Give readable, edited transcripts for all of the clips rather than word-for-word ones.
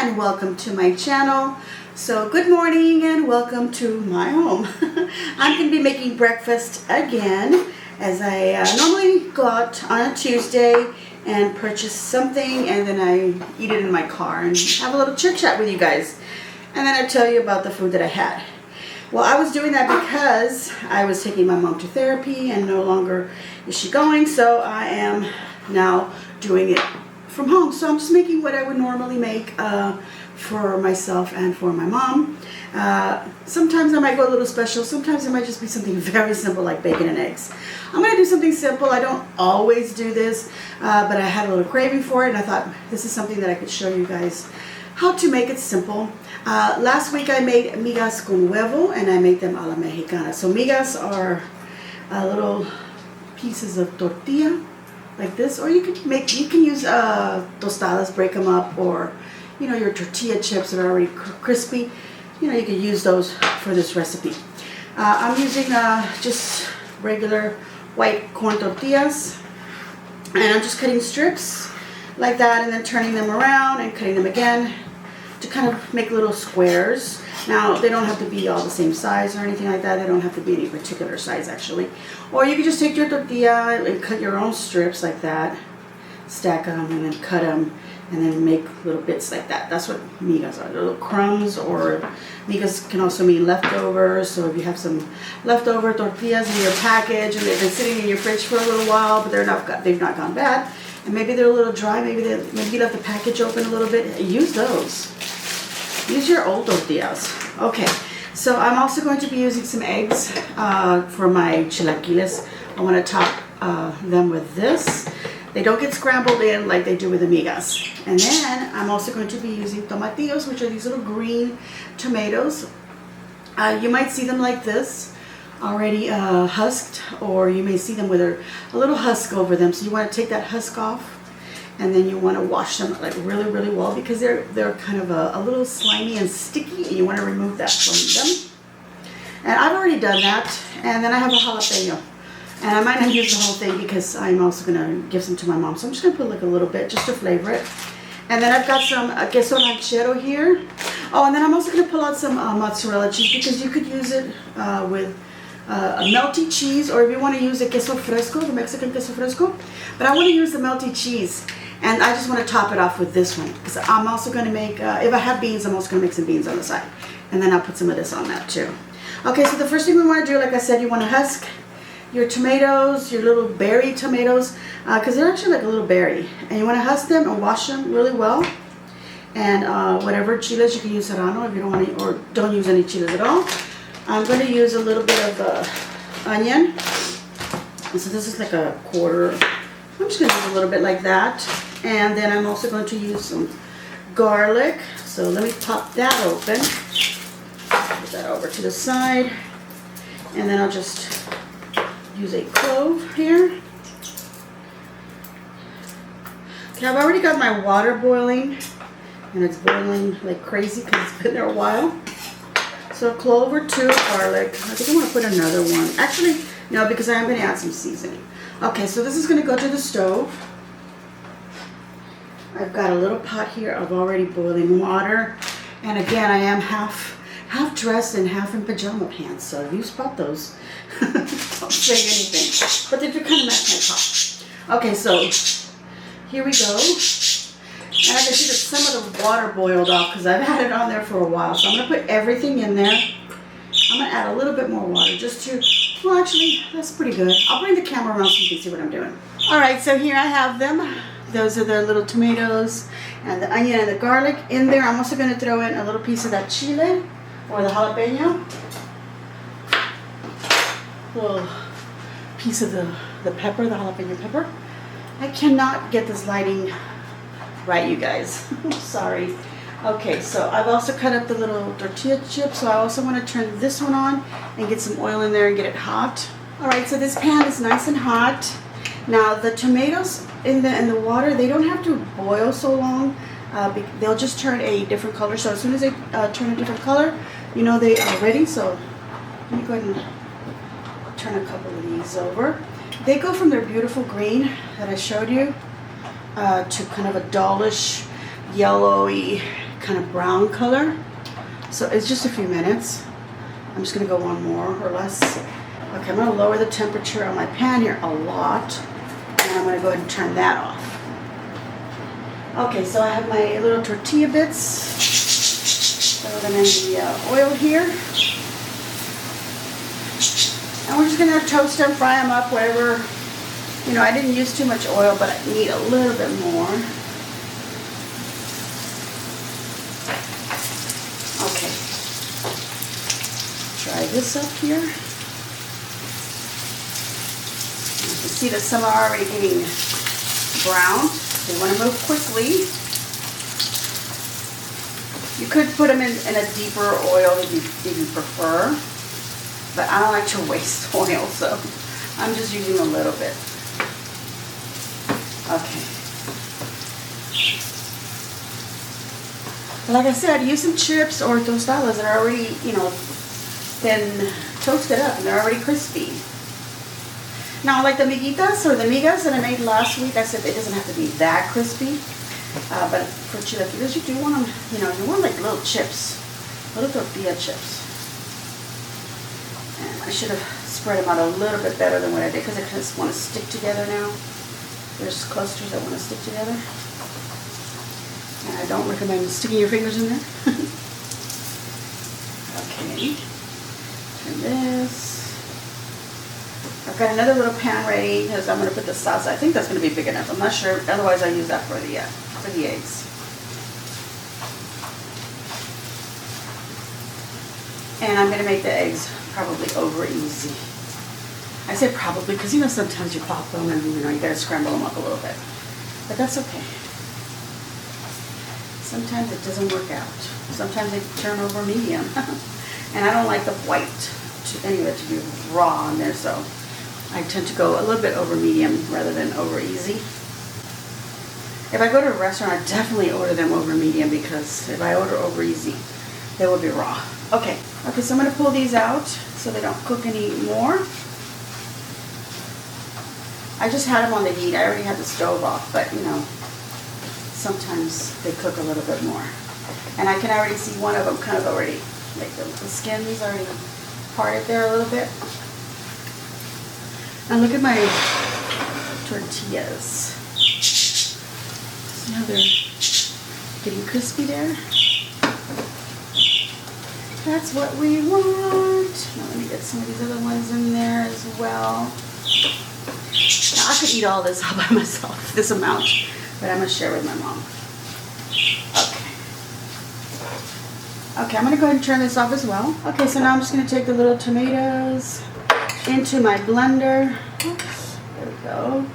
and welcome to my channel. So good morning and welcome to my home. I'm going to be making breakfast again, as I normally go out on a Tuesday and purchase something, and then I eat it in my car and have a little chit chat with you guys, and then I tell you about the food that I had. Well, I was doing that because I was taking my mom to therapy and no longer is she going, so I am now doing it from home. So I'm just making what I would normally make for myself and for my mom. Sometimes I might go a little special. Sometimes it might just be something very simple like bacon and eggs. I'm going to do something simple. I don't always do this, but I had a little craving for it, and I thought this is something that I could show you guys how to make it simple. Last week I made migas con huevo, and I made them a la mexicana. So migas are little pieces of tortilla like this, or you can use tostadas, break them up, or your tortilla chips that are already crispy. You can use those for this recipe. I'm using just regular white corn tortillas, and I'm just cutting strips like that, and then turning them around and cutting them again to kind of make little squares. Now, they don't have to be all the same size or anything like that. They don't have to be any particular size, actually. Or you can just take your tortilla and cut your own strips like that, stack them, and then cut them, and then make little bits like that. That's what migas are. They're little crumbs, or migas can also mean leftovers. So if you have some leftover tortillas in your package and they've been sitting in your fridge for a little while, but they've not gone bad, and maybe they're a little dry, maybe you left the package open a little bit, use those. Use your old tortillas. Okay, so I'm also going to be using some eggs for my chilaquiles. I want to top them with this. They don't get scrambled in like they do with the migas. And then I'm also going to be using tomatillos, which are these little green tomatoes. You might see them like this, already husked, or you may see them with a little husk over them. So you want to take that husk off, and then you want to wash them like really, really well, because they're kind of a little slimy and sticky, and you want to remove that from them. And I've already done that. And then I have a jalapeno. And I might not use the whole thing because I'm also going to give some to my mom. So I'm just going to put like a little bit just to flavor it. And then I've got some queso ranchero here. Oh, and then I'm also going to pull out some mozzarella cheese, because you could use it with a melty cheese, or if you want to use a queso fresco, the Mexican queso fresco. But I want to use the melty cheese. And I just want to top it off with this one, because I'm also going to make, if I have beans, I'm also going to make some beans on the side. And then I'll put some of this on that too. Okay, so the first thing we want to do, like I said, you want to husk your tomatoes, your little berry tomatoes, because they're actually like a little berry. And you want to husk them and wash them really well. And whatever chiles, you can use serrano if you don't want any, or don't use any chiles at all. I'm going to use a little bit of onion. And so this is like a quarter. I'm just going to use a little bit like that. And then I'm also going to use some garlic. So let me pop that open. Put that over to the side. And then I'll just use a clove here. Okay, I've already got my water boiling. And it's boiling like crazy because it's been there a while. So a clove or two of garlic. I think I want to put another one. Actually, no, because I am going to add some seasoning. Okay, so this is going to go to the stove. I've got a little pot here of already boiling water. And again, I am half dressed and half in pajama pants. So if you spot those, don't say anything. But they do kind of match my top. Okay, so here we go. And I can see that some of the water boiled off because I've had it on there for a while. So I'm going to put everything in there. I'm going to add a little bit more water just to, well, actually, that's pretty good. I'll bring the camera around so you can see what I'm doing. All right, so here I have them. Those are the little tomatoes and the onion and the garlic in there. I'm also going to throw in a little piece of that chile or the jalapeno. A little piece of the pepper, the jalapeno pepper. I cannot get this lighting right, you guys. Sorry. Okay, so I've also cut up the little tortilla chips, so I also want to turn this one on and get some oil in there and get it hot. All right, so this pan is nice and hot. Now the tomatoes in the water, they don't have to boil so long. They'll just turn a different color. So as soon as they turn a different color, they are ready. So let me go ahead and turn a couple of these over. They go from their beautiful green that I showed you to kind of a dullish, yellowy kind of brown color. So it's just a few minutes. I'm just gonna go one more or less. Okay, I'm gonna lower the temperature on my pan here a lot. And I'm gonna go ahead and turn that off. Okay, so I have my little tortilla bits. Throw them in the oil here. And we're just gonna toast them, fry them up, whatever. You know, I didn't use too much oil, but I need a little bit more. Okay. Try this up here. You can see that some are already getting brown. They want to move quickly. You could put them in a deeper oil if you prefer, but I don't like to waste oil, so I'm just using a little bit. Okay. Like I said, use some chips or tostadas that are already, you know, been toasted up and they're already crispy. Now, like the miguitas or the migas that I made last week, I said it doesn't have to be that crispy. But for chilaquiles, you do want them, you know, you want like little chips, little tortilla chips. And I should have spread them out a little bit better than what I did because I just want to stick together now. There's clusters that want to stick together. And I don't recommend sticking your fingers in there. Okay, turn this. I've got another little pan ready because I'm going to put the salsa. I think that's going to be big enough. I'm not sure. Otherwise, I'll use that for the eggs. And I'm going to make the eggs probably over easy. I say probably because, you know, sometimes you pop them and, you know, you got to scramble them up a little bit. But that's okay. Sometimes it doesn't work out. Sometimes they turn over medium. And I don't like the white to be raw in there, so I tend to go a little bit over medium rather than over easy. If I go to a restaurant, I definitely order them over medium because if I order over easy, they will be raw. Okay, so I'm going to pull these out so they don't cook any more. I just had them on the heat. I already had the stove off, but you know, sometimes they cook a little bit more. And I can already see one of them kind of already, like the skin's already parted there a little bit. And look at my tortillas. See how they're getting crispy there? That's what we want. Now let me get some of these other ones in there as well. Now I could eat all this all by myself, this amount, but I'm going to share with my mom. Okay, I'm going to go ahead and turn this off as well. Okay, so now I'm just going to take the little tomatoes into my blender. Oops, there we go.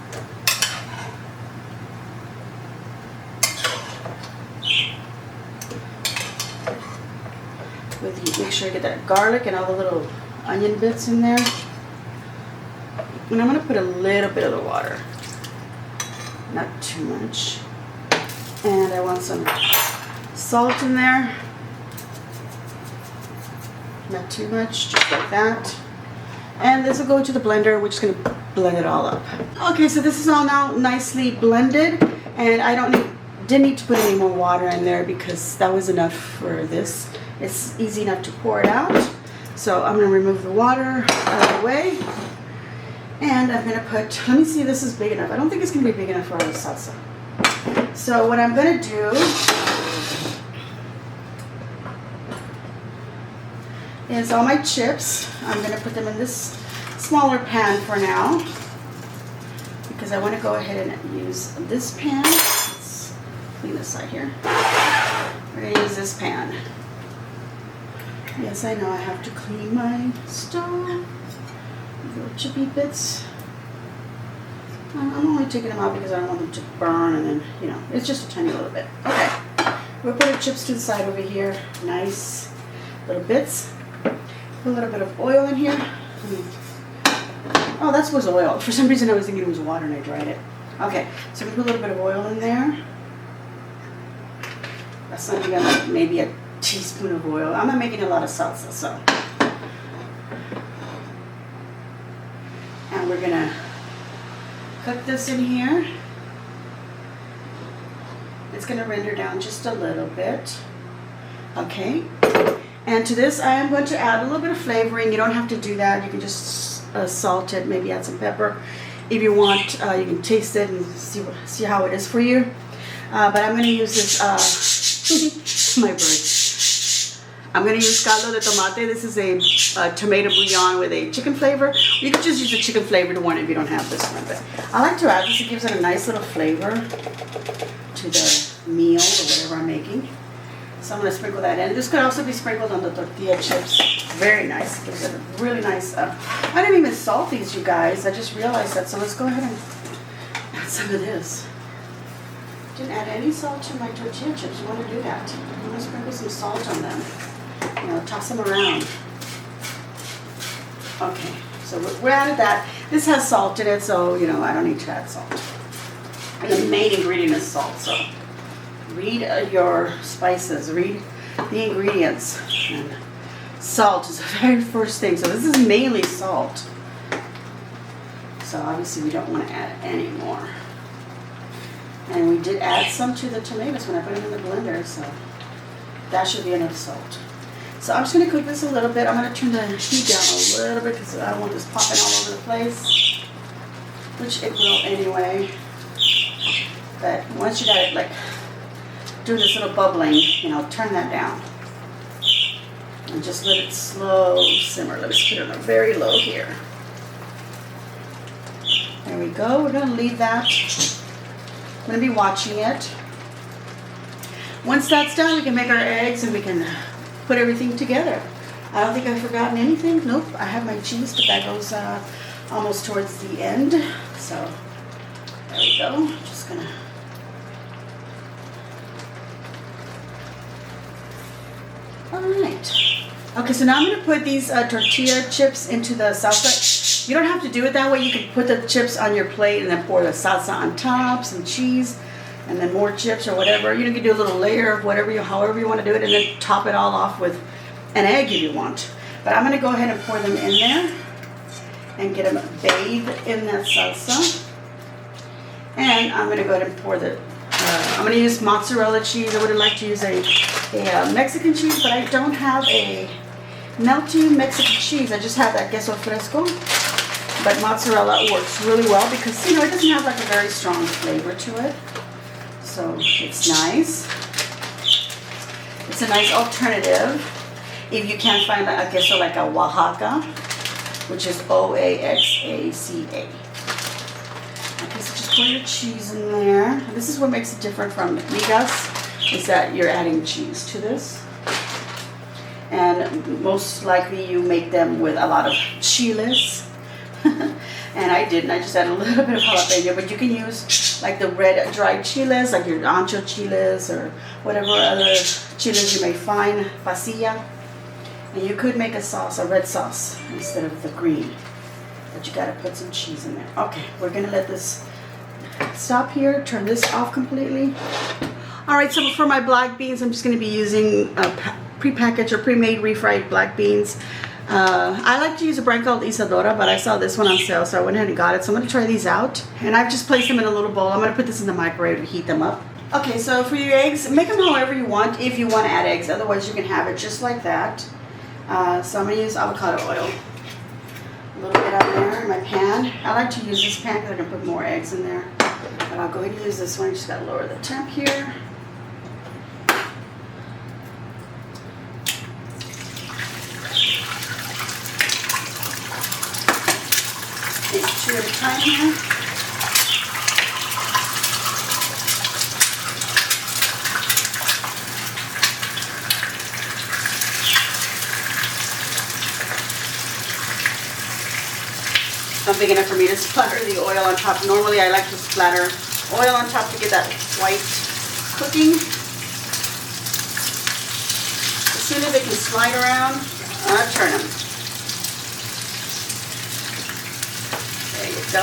Make sure you get that garlic and all the little onion bits in there. And I'm going to put a little bit of the water. Not too much. And I want some salt in there. Not too much, just like that. And this will go into the blender. We're just going to blend it all up. Okay, so this is all now nicely blended. And I didn't need to put any more water in there because that was enough for this. It's easy enough to pour it out. So I'm going to remove the water out of the way. And I'm going to put, let me see if this is big enough. I don't think it's going to be big enough for our salsa. So what I'm going to do is all my chips, I'm going to put them in this smaller pan for now. Because I want to go ahead and use this pan. Let's clean this side here. We're going to use this pan. Yes, I know I have to clean my stove. Little chippy bits. I'm only taking them out because I don't want them to burn and then, you know, it's just a tiny little bit. Okay, we'll put our chips to the side over here. Nice little bits. Put a little bit of oil in here. Oh, that was oil. For some reason I was thinking it was water and I dried it. Okay, so we put a little bit of oil in there. That's not even like maybe a teaspoon of oil. I'm not making a lot of salsa, so. And we're gonna cook this in here. It's gonna render down just a little bit. Okay. And to this, I am going to add a little bit of flavoring. You don't have to do that. You can just salt it, maybe add some pepper. If you want, you can taste it and see how it is for you. But I'm going to use this, my bird. I'm going to use caldo de tomate. This is a tomato bouillon with a chicken flavor. You could just use the chicken flavored one if you don't have this one. But I like to add this. It gives it a nice little flavor to the meal or whatever I'm making. So I'm going to sprinkle that in. This could also be sprinkled on the tortilla chips. Very nice. Gives it a really nice... I didn't even salt these, you guys. I just realized that. So let's go ahead and add some of this. Didn't add any salt to my tortilla chips. You want to do that. You want to sprinkle some salt on them. You know, toss them around. Okay, so we're added that. This has salt in it, so, you know, I don't need to add salt. And the main ingredient is salt, so read your spices, read the ingredients. And salt is the very first thing, so this is mainly salt. So obviously we don't want to add any more. And we did add some to the tomatoes when I put them in the blender, so that should be enough salt. So I'm just going to cook this a little bit. I'm going to turn the heat down a little bit because I don't want this popping all over the place, which it will anyway. But once you got it like doing this little bubbling, you know, turn that down. And just let it slow simmer. Let me put it on a very low here. There we go. We're going to leave that. I'm going to be watching it. Once that's done, we can make our eggs and we can put everything together. I don't think I've forgotten anything. Nope, I have my cheese, but that goes almost towards the end. So there we go. Just gonna. All right. Okay, so now I'm gonna put these tortilla chips into the salsa. You don't have to do it that way. You can put the chips on your plate and then pour the salsa on top, some cheese, and then more chips or whatever. You can do a little layer of whatever however you want to do it, and then top it all off with an egg if you want. But I'm going to go ahead and pour them in there and get them bathed in that salsa. And I'm going to go ahead and pour I'm going to use mozzarella cheese. I would like to use a Mexican cheese, but I don't have a melty Mexican cheese. I just have that queso fresco. But mozzarella works really well because, you know, it doesn't have like a very strong flavor to it. So it's nice. It's a nice alternative if you can't find a queso like a Oaxaca, which is Oaxaca. Okay, so just pour your cheese in there. This is what makes it different from migas, is that you're adding cheese to this. And most likely you make them with a lot of chiles. And I didn't. I just added a little bit of jalapeno, but you can use like the red dried chiles, like your ancho chiles or whatever other chiles you may find, pasilla. And you could make a sauce, a red sauce, instead of the green. But you gotta put some cheese in there. Okay, we're gonna let this stop here, turn this off completely. All right, so for my black beans, I'm just gonna be using prepackaged or pre-made refried black beans. I like to use a brand called Isadora, but I saw this one on sale, so I went ahead and got it. So I'm going to try these out. And I've just placed them in a little bowl. I'm going to put this in the microwave to heat them up. Okay, so for your eggs, make them however you want if you want to add eggs. Otherwise, you can have it just like that. So I'm going to use avocado oil. A little bit out there in my pan. I like to use this pan because I can put more eggs in there. But I'll go ahead and use this one. Just got to lower the temp here. Two at a time here. Not big enough for me to splatter the oil on top. Normally I like to splatter oil on top to get that white cooking. As soon as they can slide around, turn them. So,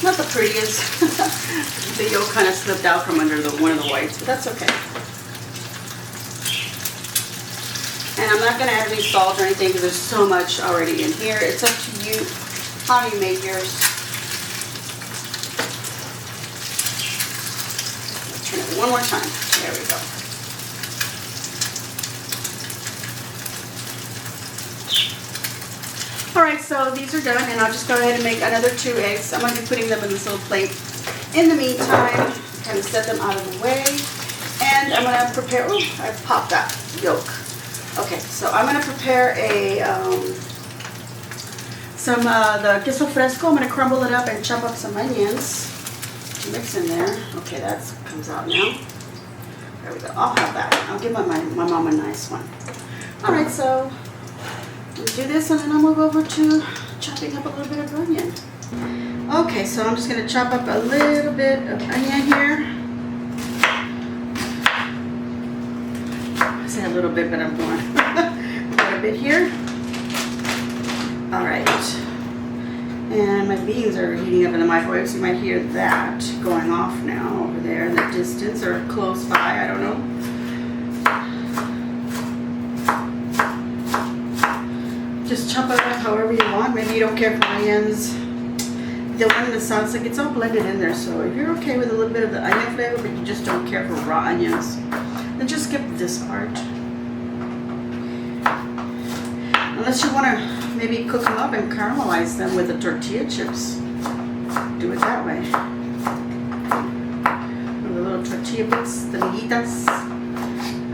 not the prettiest. The yolk kind of slipped out from under one of the whites, but that's okay. And I'm not going to add any salt or anything because there's so much already in here. It's up to you how you make yours. Let's turn it one more time. There we go. Alright, so these are done, and I'll just go ahead and make another 2 eggs. I'm going to be putting them in this little plate. In the meantime, kind of set them out of the way. And I'm going to prepare, oh, I popped that yolk. Okay, so I'm going to prepare the queso fresco. I'm going to crumble it up and chop up some onions to mix in there. Okay, that comes out now. There we go. I'll have that. I'll give my mom a nice one. Alright, so we'll do this, and then I'm going to go over to chopping up a little bit of onion. Okay, so I'm just going to chop up a little bit of onion here. I say a little bit, but I'm going quite a bit here. Alright. And my beans are heating up in the microwave, so you might hear that going off now over there in the distance or close by, I don't know. Just chop it up however you want. Maybe you don't care for onions. The one in the sauce, like, it's all blended in there, so if you're okay with a little bit of the onion flavor, but you just don't care for raw onions, then just skip this part. Unless you want to maybe cook them up and caramelize them with the tortilla chips. Do it that way. With the little tortilla bits, the miguitas.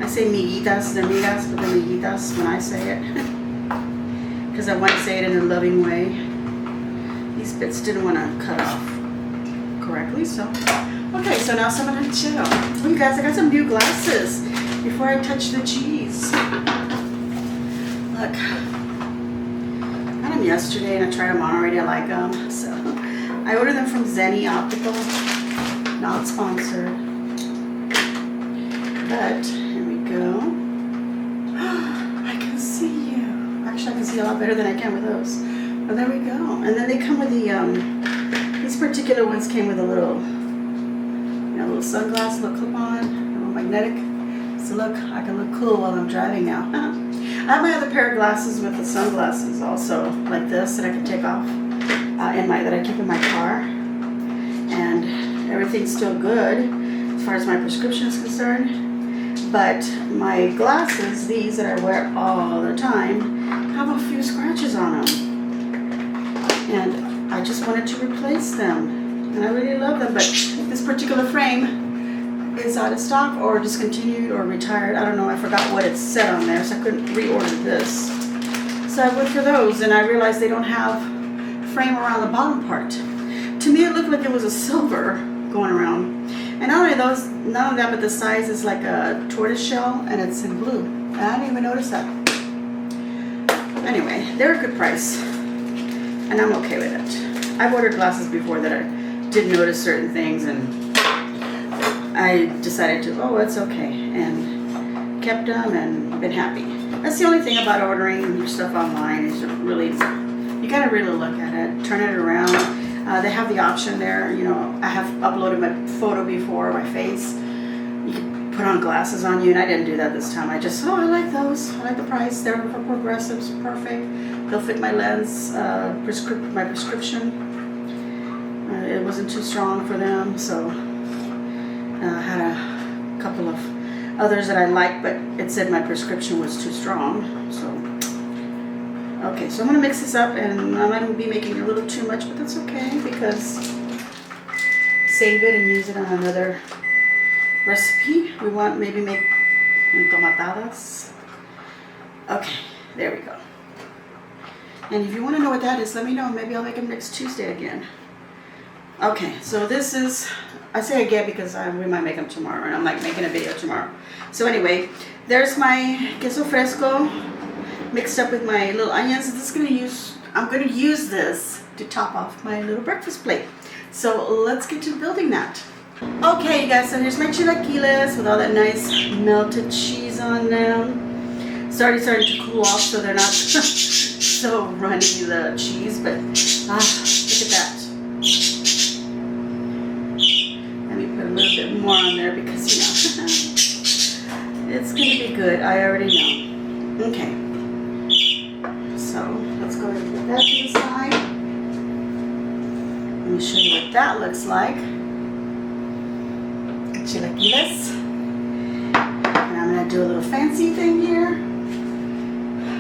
I say miguitas, they're migas, but they're miguitas when I say it. Because I want to say it in a loving way. These bits didn't want to cut off correctly, so. Okay, so now some of the chill. Oh, you guys, I got some new glasses before I touch the cheese. Look. Yesterday, and I tried them on already. I like them, so I ordered them from Zenny Optical, not sponsored, but here we go. I can see you. Actually, I can see a lot better than I can with those, but there we go. And then they come with the these particular ones came with a little, little sunglass, little clip-on, a little magnetic, so look, I can look cool while I'm driving now. I have my other pair of glasses with the sunglasses also, like this, that I can take off that I keep in my car, and everything's still good as far as my prescription is concerned. But my glasses, these that I wear all the time, have a few scratches on them, and I just wanted to replace them, and I really love them. But this particular frame is out of stock or discontinued or retired. I don't know. I forgot what it said on there, so I couldn't reorder this. So I went for those, and I realized they don't have frame around the bottom part. To me, it looked like it was a silver going around. And not only that, but the size is like a tortoise shell, and it's in blue. And I didn't even notice that. Anyway, they're a good price, and I'm okay with it. I've ordered glasses before that I didn't notice certain things, and I decided to, it's okay, and kept them and been happy. That's the only thing about ordering your stuff online is really, you gotta really look at it, turn it around. They have the option there, I have uploaded my photo before, my face. You can put on glasses on you, and I didn't do that this time. I just, I like those, I like the price. They're for progressives, perfect. They'll fit my lens, my prescription. It wasn't too strong for them, so. I had a couple of others that I liked, but it said my prescription was too strong. So, okay, so I'm going to mix this up, and I might be making a little too much, but that's okay, because save it and use it on another recipe. We want maybe make entomatadas. Okay, there we go. And if you want to know what that is, let me know. Maybe I'll make them next Tuesday again. Okay, so this is, I say again because we might make them tomorrow, and I'm like making a video tomorrow. So anyway, there's my queso fresco mixed up with my little onions. I'm gonna use this to top off my little breakfast plate. So let's get to building that. Okay, you guys, so here's my chilaquiles with all that nice melted cheese on them. It's already starting to cool off, so they're not so runny, the cheese, but look at that. A little bit more on there because it's gonna be good. I already know. Okay, so let's go ahead and put that to the side. Let me show you what that looks like. Chilaquiles. And I'm gonna do a little fancy thing here.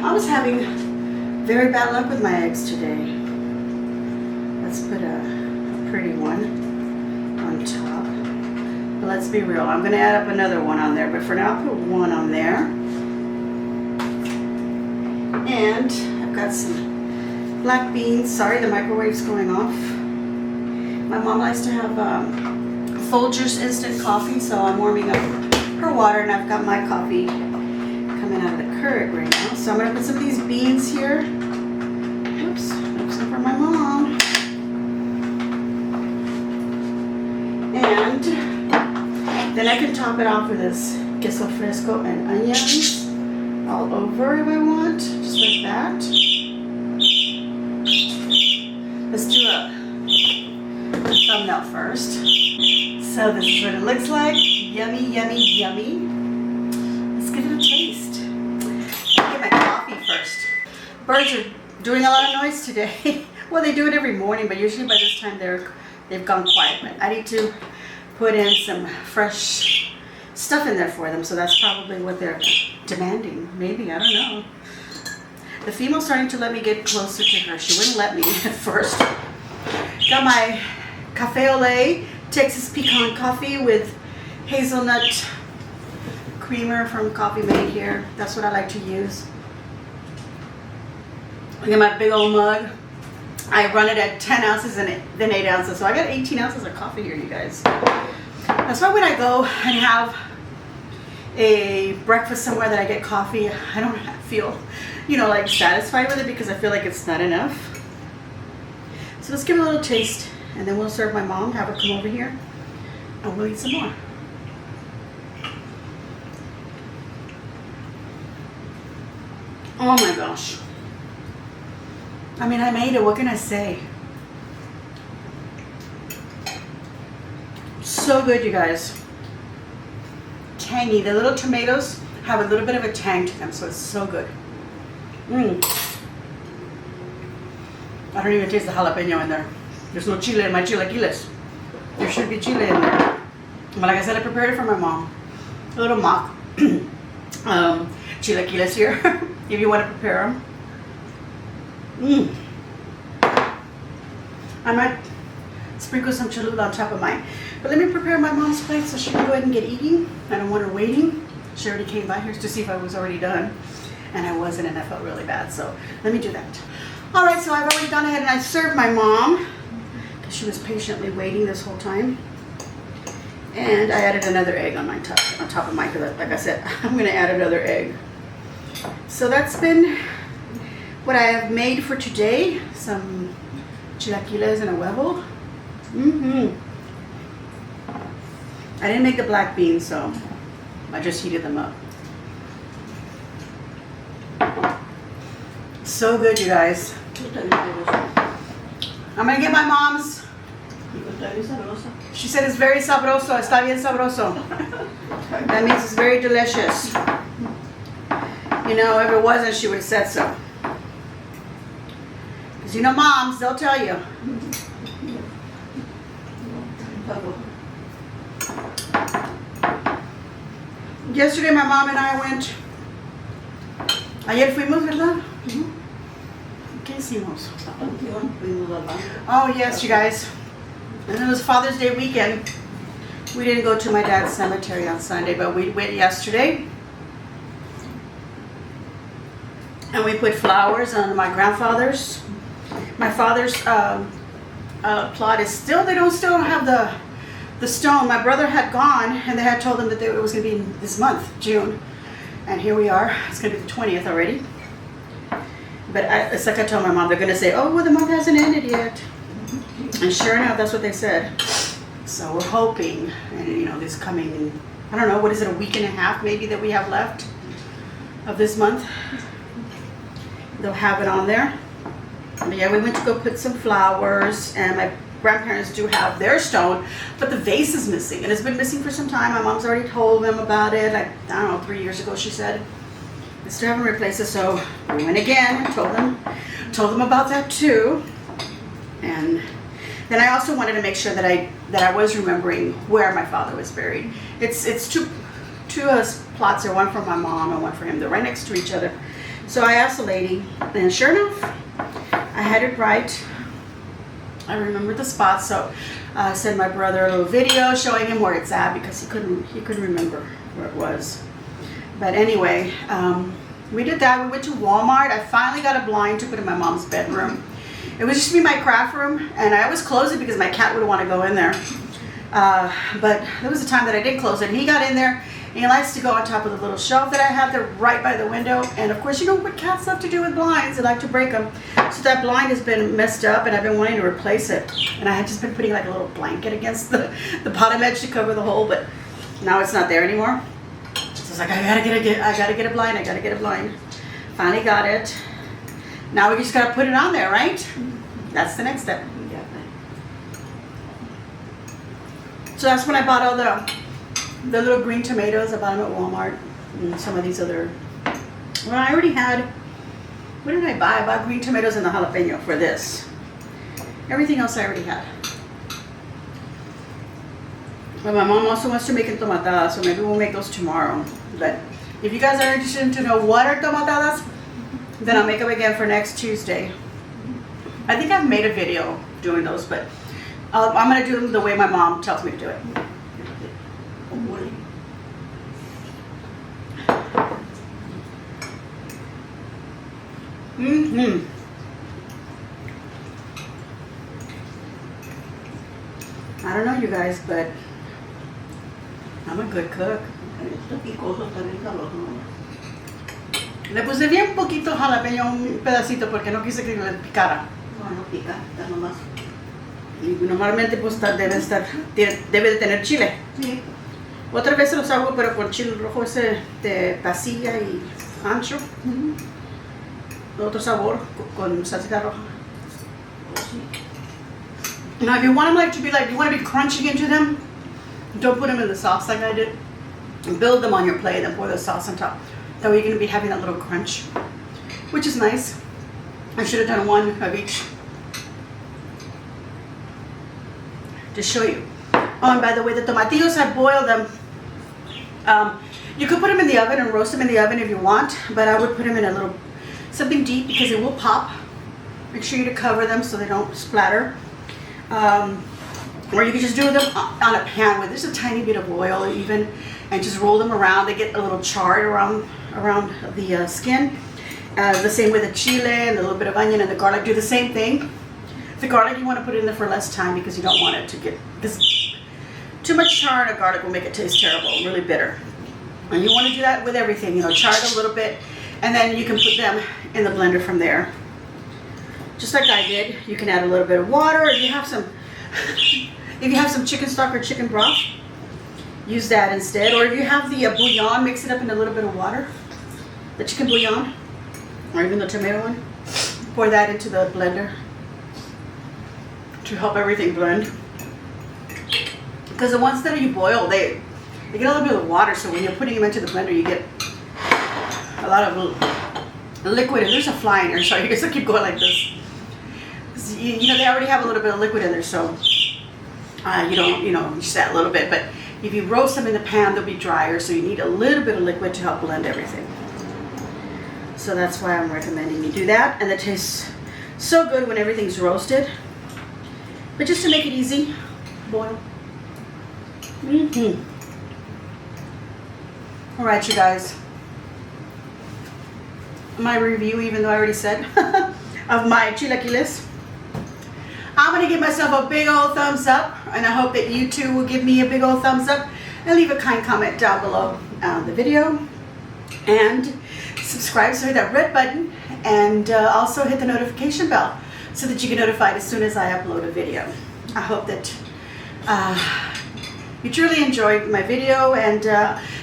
I was having Very bad luck with my eggs today. Let's put a pretty one on top. But let's be real, I'm gonna add up another one on there, but for now I'll put one on there. And I've got some black beans. Sorry, the microwave's going off. My mom likes to have Folgers instant coffee, so I'm warming up her water, and I've got my coffee coming out of the Keurig right now. So I'm gonna put some of these beans here. Oops, some for my mom. And then I can top it off with this queso fresco and onions all over if I want, just like that. Let's do a thumbnail first. So this is what it looks like. Yummy, yummy, yummy. Let's give it a taste. I'll get my coffee first. Birds are doing a lot of noise today. Well, they do it every morning, but usually by this time they've gone quiet. But I need to put in some fresh stuff in there for them, so that's probably what they're demanding. Maybe, I don't know. The female's starting to let me get closer to her. She wouldn't let me at first. Got my Cafe au lait Texas pecan coffee with hazelnut creamer from Coffee Mate here. That's what I like to use. I get my big old mug. I run it at 10 ounces and then 8 ounces. So I got 18 ounces of coffee here, you guys. That's why when I go and have a breakfast somewhere that I get coffee, I don't feel, like satisfied with it because I feel like it's not enough. So let's give it a little taste, and then we'll serve my mom, have her come over here, and we'll eat some more. Oh my gosh. I mean, I made it. What can I say? So good, you guys. Tangy. The little tomatoes have a little bit of a tang to them, so it's so good. I don't even taste the jalapeno in there. There's no chile in my chilaquiles. There should be chile in there. But like I said, I prepared it for my mom. A little mock chilaquiles here, if you want to prepare them. I might sprinkle some cholula on top of mine. But let me prepare my mom's plate so she can go ahead and get eating. I don't want her waiting. She already came by here to see if I was already done. And I wasn't, and I felt really bad. So let me do that. All right, so I've already gone ahead and I served my mom because she was patiently waiting this whole time. And I added another egg on top of mine, because like I said, I'm going to add another egg. So that's been what I have made for today. Some chilaquiles and a huevo. I didn't make the black beans, so I just heated them up. So good, you guys. I'm gonna get my mom's. She said it's very sabroso. Está bien sabroso. That means it's very delicious. If it wasn't, she would have said so. Because moms, they'll tell you. Yesterday my mom and I went. Ayer fuimos, ¿verdad? ¿Qué hicimos? Oh yes, you guys. And it was Father's Day weekend. We didn't go to my dad's cemetery on Sunday, but we went yesterday. And we put flowers on my grandfather's. My father's plot is still, they don't still have the stone. My brother had gone, and they had told them that it was going to be this month, June. And here we are. It's going to be the 20th already. But it's like I told my mom, they're going to say, oh, well, the month hasn't ended yet. And sure enough, that's what they said. So we're hoping, and this coming, I don't know, what is it, a week and a half maybe that we have left of this month? They'll have it on there. But yeah, we went to go put some flowers, and my grandparents do have their stone, but the vase is missing, and it's been missing for some time. My mom's already told them about it. I don't know, 3 years ago she said. They still haven't replaced it, so we went again. Told them about that too. And then I also wanted to make sure that I was remembering where my father was buried. It's two plots there, one for my mom and one for him. They're right next to each other. So I asked the lady, and sure enough, I had it right. I remembered the spot, so I sent my brother a little video showing him where it's at because he couldn't remember where it was. But anyway, we did that. We went to Walmart. I finally got a blind to put in my mom's bedroom. It was just be my craft room, and I always closed it because my cat would want to go in there. But there was a time that I did close it, and he got in there, and he likes to go on top of the little shelf that I have there right by the window. And of course, you know what cats love to do with blinds? They like to break them. So that blind has been messed up, and I've been wanting to replace it. And I had just been putting like a little blanket against the bottom edge to cover the hole, but now it's not there anymore. So I was like, I gotta get a blind. I gotta get a blind. Finally got it. Now we just gotta put it on there, right? That's the next step. So that's when I bought all the little green tomatoes. I bought them at Walmart, and some of these other. Well, I already had. What did I buy? I bought green tomatoes and the jalapeno for this. Everything else I already had. But my mom also wants to make entomatadas, so maybe we'll make those tomorrow. But if you guys are interested to know what are entomatadas, then I'll make them again for next Tuesday. I think I've made a video doing those, but I'm going to do them the way my mom tells me to do it. I don't know you guys, but I'm a good cook. Le puse bien poquito jalapeño, un pedacito, porque no quise que le picara. No pica, está nomás. Y normalmente pues debe de tener chile. Sí. Otras veces los hago pero con chile rojo ese de pasilla y ancho. Otro sabor con salsita roja. Now if you want them like to be like, you want to be crunching into them, don't put them in the sauce like I did. Build them on your plate and pour the sauce on top. That way you're going to be having that little crunch, which is nice. I should have done one of each to show you. Oh, and by the way, the tomatillos, I boiled them. You could put them in the oven and roast them in the oven if you want, but I would put them in a little, something deep because it will pop. Make sure you to cover them so they don't splatter. Or you can just do them on a pan with just a tiny bit of oil even, and just roll them around. They get a little charred around the skin. The same with the chile and a little bit of onion and the garlic. Do the same thing. The garlic you want to put in there for less time because you don't want it to get, because too much char in a garlic will make it taste terrible, really bitter. And you want to do that with everything, you know, char it a little bit, and then you can put them in the blender from there. Just like I did. You can add a little bit of water. If you have some chicken stock or chicken broth, use that instead. Or if you have the bouillon, mix it up in a little bit of water. The chicken bouillon, or even the tomato one. Pour that into the blender to help everything blend. Because the ones that you boil, they get a little bit of water, so when you're putting them into the blender, you get a lot of liquid. And there's a fly in here, sorry, I guess I keep going like this. You know, they already have a little bit of liquid in there, so you don't, just add a little bit. But if you roast them in the pan, they'll be drier, so you need a little bit of liquid to help blend everything. So that's why I'm recommending you do that, and it tastes so good when everything's roasted. But just to make it easy, boil. All right, you guys. My review, even though I already said, of my chilaquiles. I'm going to give myself a big old thumbs up, and I hope that you too will give me a big old thumbs up and leave a kind comment down below the video. And subscribe, so hit that red button, and also hit the notification bell so that you get notified as soon as I upload a video. I hope that you truly enjoyed my video, and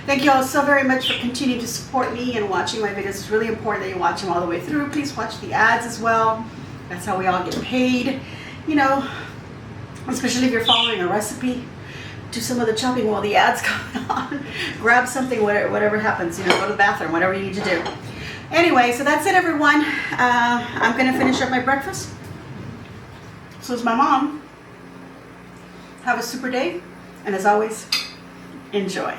thank you all so very much for continuing to support me and watching my videos. It's really important that you watch them all the way through. Please watch the ads as well. That's how we all get paid, especially if you're following a recipe. Do some of the chopping while the ads come on. Grab something, whatever happens, go to the bathroom, whatever you need to do. Anyway, so that's it, everyone. I'm going to finish up my breakfast. So is my mom. Have a super day, and as always, enjoy.